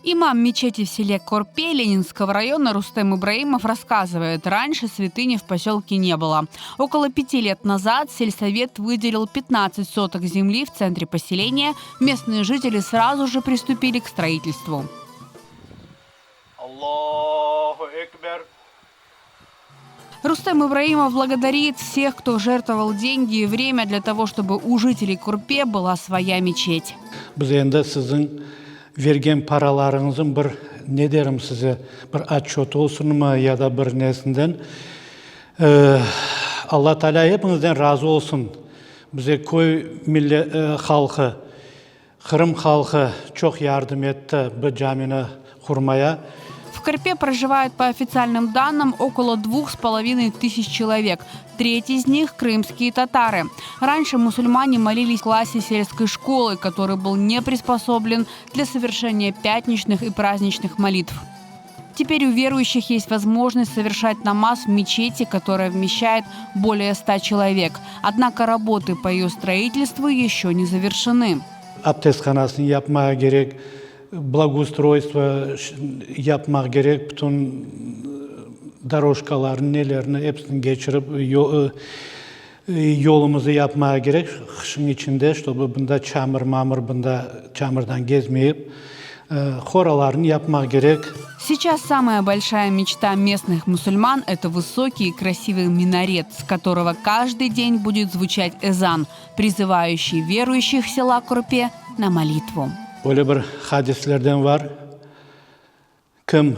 Имам мечети в селе Корпе Ленинского района Рустем Ибраимов рассказывает, раньше святыни в поселке не было. Около 5 лет назад сельсовет выделил 15 соток земли в центре поселения. Местные жители сразу же приступили к строительству. Аллаху Экбер. Рустем Ибраимов благодарит всех, кто жертвовал деньги и время для того, чтобы у жителей Корпе была своя мечеть. Vergen paralarınızın bir ne derim size bir atçot olsun mu ya da bir nesinden Allah Teala hepinizden razı olsun. Bize köy halkı, Kırım halkı çok yardım etti bu camini kurmaya. В Корпе проживает по официальным данным около 2500 человек. Треть из них – крымские татары. Раньше мусульмане молились в классе сельской школы, который был не приспособлен для совершения пятничных и праздничных молитв. Теперь у верующих есть возможность совершать намаз в мечети, которая вмещает более 100 человек. Однако работы по ее строительству еще не завершены. Abdesthanasını yapmaya gerek, благоустройство yapmak gerek, bütün daroşkaların nelerini hepsini geçirip yolumuzu yapmaya gerek. Kışın içinde, чтобы bunda çamurdan gezmeyip хоralarını yapmak gerek. Сейчас самая большая мечта местных мусульман – это высокий и красивый минарет, с которого каждый день будет звучать эзан, призывающий верующих села Корпе на молитву. Öyle bir hadislerden var. Kim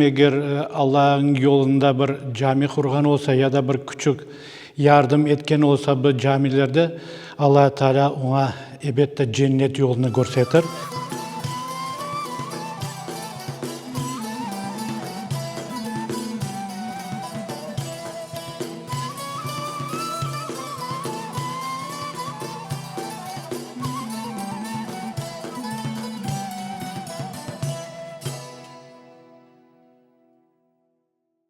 eğer Allah'ın yolunda bir cami kurgan olsa ya da bir küçük yardım etken olsa bu camilerde Allah Teala ona ebedde cennet yolunu gösterir.